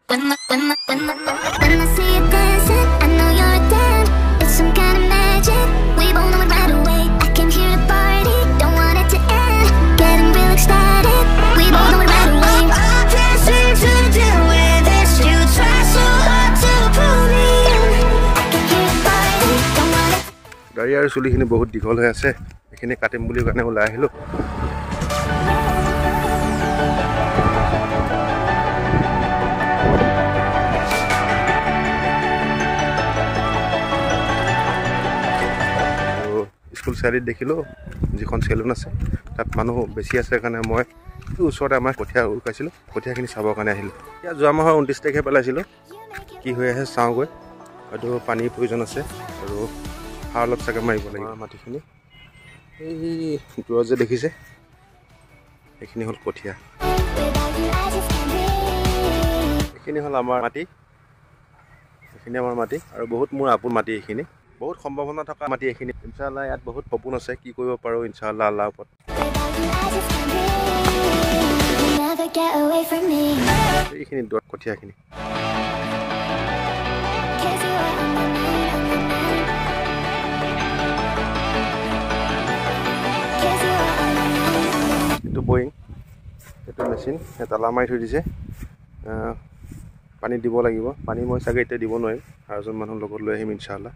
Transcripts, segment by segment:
When I see you dancing, I know you're a 10. It's some kind of magic. We both know it right away. I can hear the party, don't want it to end. Getting real ecstatic. We both know it right away. I can't seem to deal with this. You try so hard to pull me in. I can hear the party, don't want it. দাড়ি আৰু চুলিখিনি বহুত দীঘল হৈ আছে, এইখিনি কাটিম বুলি কাৰণে ওলাই আহিলোঁ। স্কুল চাৰিত দেখিলোঁ যিখন চেলুন আছে তাত মানুহ বেছি আছে কাৰণে মই ওচৰতে আমাৰ কঠীয়া উৰুকাইছিলোঁ, কঠীয়াখিনি চাবৰ কাৰণে আহিলোঁ। এতিয়া যোৱা মাহৰ 29 তাৰিখে পেলাইছিলোঁ, কি হৈ আছে চাওঁগৈ। হয়তো পানীৰ প্ৰয়োজন আছে আৰু সাৰ অলপ চাগে মাৰিব লাগিব। মাটিখিনি এই দূৰত যে দেখিছে এইখিনি হ'ল কঠীয়া, এইখিনি হ'ল আমাৰ মাটি, এইখিনি আমাৰ মাটি আৰু বহুত মোৰ আপোন মাটি। এইখিনি বহুত সম্ভাৱনা থকা মাটি এইখিনি। ইনশাআল্লাহ ইয়াত বহুত সপোন আছে, কি কৰিব পাৰোঁ ইনশাআল্লাহ আল্লাহৰ ওপৰত। এইখিনি দূৰত কঠীয়াখিনি এইটো বয়িং, এইটো মেচিন তালা মাৰি থৈ দিছে। পানী দিব লাগিব, পানী মই চাগে এতিয়া দিব নোৱাৰিম, আৰু এজন মানুহৰ লগত লৈ আহিম ইনশাআল্লাহ,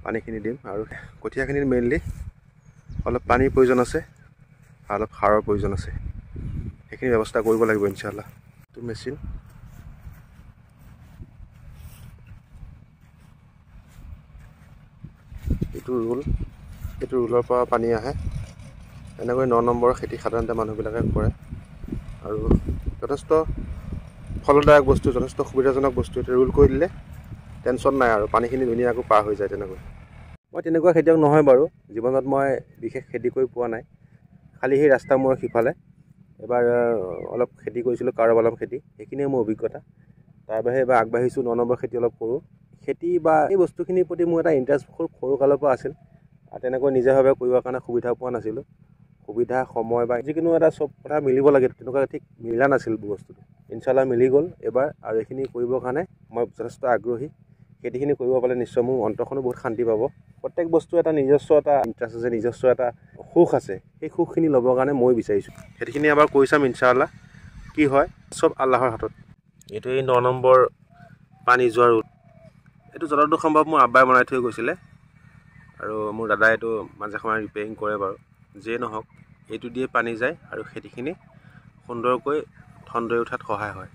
পানীখিনি দিম। আৰু কঠীয়াখিনিৰ মেইনলি অলপ পানীৰ প্ৰয়োজন আছে, অলপ সাৰৰ প্ৰয়োজন আছে, সেইখিনি ব্যৱস্থা কৰিব লাগিব ইনশাআল্লাহ। এইটো মেচিন, এইটো ৰোল, এইটো ৰোলৰ পৰা পানী আহে। এনেকৈ 9 নম্বৰৰ খেতি সাধাৰণতে মানুহবিলাকে কৰে আৰু যথেষ্ট ফলদায়ক বস্তু, যথেষ্ট সুবিধাজনক বস্তু। এতিয়া ৰোল কৰি দিলে টেনশ্যন নাই আৰু পানীখিনি ধুনীয়াকৈ পাৰ হৈ যায়। তেনেকৈ মই তেনেকুৱা খেতিয়ক নহয় বাৰু, জীৱনত মই বিশেষ খেতি কৰি পোৱা নাই, খালি সেই ৰাস্তা মূৰৰ সিফালে এবাৰ অলপ খেতি কৰিছিলোঁ, কাৰবালাম খেতি, সেইখিনিয়ে মোৰ অভিজ্ঞতা। তাৰ বাহিৰে এবাৰ আগবাঢ়িছোঁ, 9 নম্বৰ খেতি অলপ কৰোঁ। খেতি বা এই বস্তুখিনিৰ প্ৰতি মোৰ এটা ইণ্টাৰেষ্ট খুব সৰুকালৰ পৰা আছিল, আৰু তেনেকৈ নিজাভাৱে কৰিবৰ কাৰণে সুবিধা পোৱা নাছিলোঁ। সুবিধা, সময় বা যিকোনো এটা চব কথা মিলিব লাগে, তেনেকুৱা ঠিক মিলা নাছিল বস্তুটো। ইনশাআল্লাহ মিলি গ'ল এবাৰ, আৰু এইখিনি কৰিবৰ কাৰণে মই যথেষ্ট আগ্ৰহী। খেতিখিনি কৰিব পালে নিশ্চয় মোৰ অন্তৰখনো বহুত শান্তি পাব। প্ৰত্যেক বস্তু এটা নিজস্ব এটা ইণ্টাৰেষ্ট আছে, নিজস্ব এটা সুখ আছে, সেই সুখখিনি ল'বৰ কাৰণে মই বিচাৰিছোঁ। খেতিখিনি এবাৰ কৰি চাম ইনশাআল্লাহ, কি হয় চব আল্লাহৰ হাতত। এইটো এই 9 নম্বৰ পানী যোৱা ৰোড, এইটো যতদূৰ সম্ভৱ মোৰ আব্বাই বনাই থৈ গৈছিলে, আৰু মোৰ দাদাই এইটো মাজে সময়ে ৰিপেয়াৰিং কৰে বাৰু। যিয়ে নহওক এইটো দিয়ে পানী যায় আৰু খেতিখিনি সুন্দৰকৈ ঠনধৰি উঠাত সহায় হয়।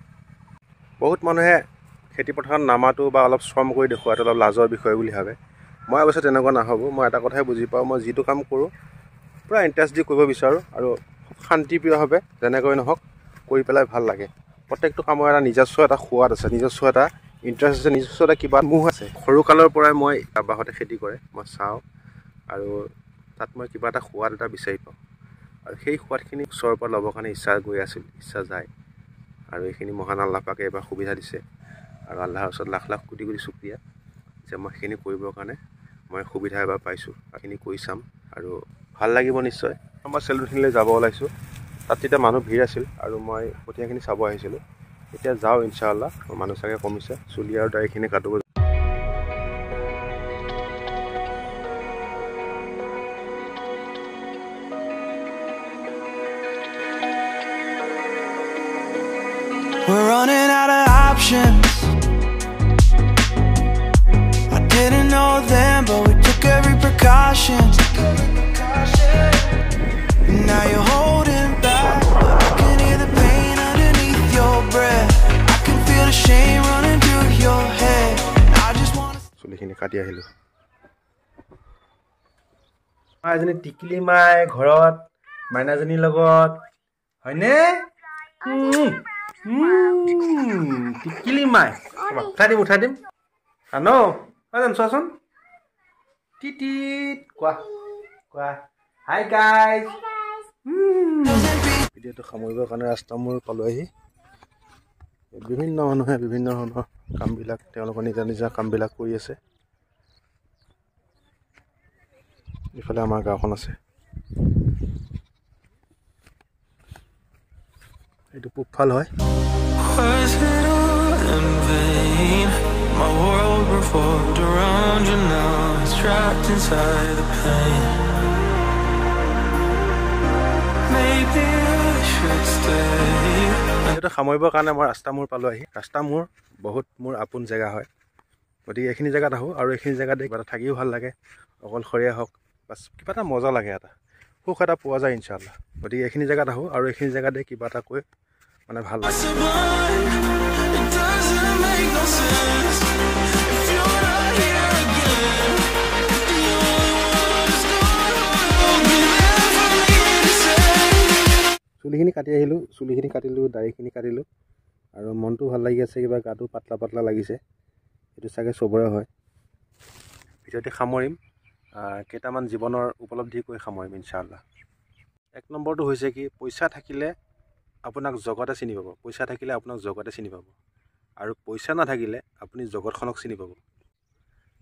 বহুত মানুহে খেতিপথাৰত নামাটো বা অলপ শ্ৰম কৰি দেখুৱাটো অলপ লাজৰ বিষয় বুলি ভাবে। মই অৱশ্যে তেনেকুৱা নাভাবোঁ। মই এটা কথাই বুজি পাওঁ, মই যিটো কাম কৰোঁ পূৰা ইণ্টাৰেষ্ট দি কৰিব বিচাৰোঁ, আৰু শান্তিপ্ৰিয়ভাৱে যেনেকৈ নহওক কৰি পেলাই ভাল লাগে। প্ৰত্যেকটো কামৰ এটা নিজস্ব এটা সোৱাদ আছে, নিজস্ব এটা ইণ্টাৰেষ্ট আছে, নিজস্ব এটা কিবা মোহ আছে। সৰুকালৰ পৰাই মই আব্বাহঁতে খেতি কৰে, মই চাওঁ, আৰু তাত মই কিবা এটা সোৱাদ এটা বিচাৰি পাওঁ, আৰু সেই সোৱাদখিনি ওচৰৰ পৰা ল'বৰ কাৰণে ইচ্ছা গৈ আছিল, ইচ্ছা যায়। আৰু এইখিনি মহান আল্লাহ পাকে এবাৰ সুবিধা দিছে, আৰু আল্লাহৰ ওচৰত লাখ লাখ কোটি কোটি শুকৰিয়া যে মই সেইখিনি কৰিবৰ কাৰণে মই সুবিধা এবাৰ পাইছোঁ। সেইখিনি কৰি চাম আৰু ভাল লাগিব নিশ্চয়। মই চেলুনখিনিলৈ যাব ওলাইছোঁ, তাত তেতিয়া মানুহ ভিৰ আছিল আৰু মই কঠীয়াখিনি চাব আহিছিলোঁ। এতিয়া যাওঁ ইনশাআল্লাহ, মানুহ চাগে কমিছে, চুলি আৰু দাড়িখিনি কাটিব। We're running out of options. I didn't know them, but we took every precaution. Now you're holding back, but I can hear the pain underneath your breath. I can feel the shame running through your head. I just wanna. চুলিখিনি কাটি আহিলোঁ। এজনী টিকলি মাই ঘৰত মাইনাজনীৰ লগত, হয়নে? টিকলি মাই উঠাই দিম আনো জানো, চোৱাচোন টিটিত কোৱা কোৱা হাই গাইজ। ভিডিঅ'টো সামৰিবৰ কাৰণে ৰাস্তা মূৰ পালোঁহি। বিভিন্ন মানুহে বিভিন্ন ধৰণৰ কামবিলাক, তেওঁলোকৰ নিজা নিজা কামবিলাক কৰি আছে। ইফালে আমাৰ গাঁওখন আছে, এইটো পূবফাল হয়। My world revolved around you, now it's trapped inside the pain. Maybe I should stay. এটা সামৰিবৰ কাৰণে মই ৰাস্তা মূৰ পালোঁ আহি ৰাস্তা মূৰ বহুত মোৰ আপোন জেগা হয় গতিকে এইখিনি জেগাত আহোঁ আৰু এইখিনি জেগাতে কিবা এটা থাকিও ভাল লাগে অকলশৰীয়া হওক বাছ কিবা এটা মজা লাগে এটা সুখ এটা পোৱা যায় ইনশাআল্লাহ গতিকে এইখিনি জেগাত আহোঁ আৰু এইখিনি জেগাতে কিবা এটা কৈ মানে ভাল লাগে It doesn't make no sense if you're not here again. The only one who's gonna be there for me to say. চুলিখিনি কাটি আহিলোঁ চুলিখিনি কাটিলোঁ দাড়িখিনি কাটিলোঁ আৰু মনটো ভাল লাগি আছে কিবা গাটো পাতলা পাতলা লাগিছে এইটো চাগে চবৰে হয় ভিডিঅ'টি সামৰিম কেইটামান জীৱনৰ উপলব্ধি কৰি সামৰিম ইনশাআল্লাহ এক নম্বৰটো হৈছে কি পইচা থাকিলে আপোনাক জগতে চিনি পাব পইচা থাকিলে আপোনাক জগতে চিনি পাব আৰু পইচা নাথাকিলে আপুনি জগতখনক চিনি পাব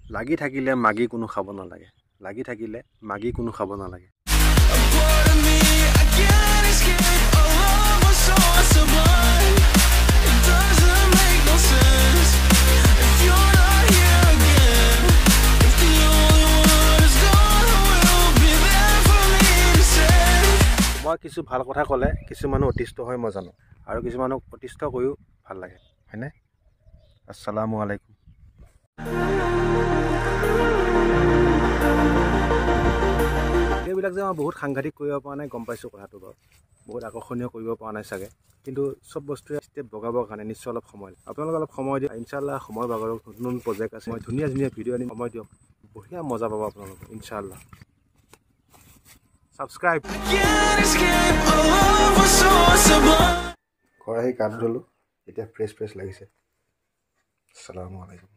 লাগি থাকিলে মাগি কোনো খাব নালাগে লাগি থাকিলে মাগি কোনো খাব নালাগে A part of me I can't escape. Our love was so sublime. It doesn't make no sense if you're not here again. If the only one is gone, who will be there for me to say? মই কিছু ভাল কথা ক'লে কিছু মানুহ অতিষ্ঠ হয় মই জানো আৰু কিছু মানুহক অতিষ্ঠ কৰিও ভাল লাগে হয়নে আসসালামু আলাইকুম এইবিলাক যে মই বহুত সাংঘাতিক কৰিব পৰা নাই গম পাইছোঁ কথাটো বাৰু বহুত আকৰ্ষণীয় কৰিব পৰা নাই চাগে কিন্তু চব বস্তুৱে ষ্টেপ বগাবৰ কাৰণে নিশ্চয় অলপ সময় আপোনালোকে অলপ সময় দিয়ক ইনশাআল্লাহ সময় বাগৰক নতুন নতুন প্ৰজেক্ট আছে মই ধুনীয়া ধুনীয়া ভিডিঅ' আনি সময় দিয়ক বঢ়িয়া মজা পাব আপোনালোকে ইনশাআল্লাহ subscribe Can't escape. Our love was so sublime. ঘৰ আহি গাটো ধুলোঁ এতিয়া ফ্ৰেছ লাগিছে আসসালামু আলাইকুম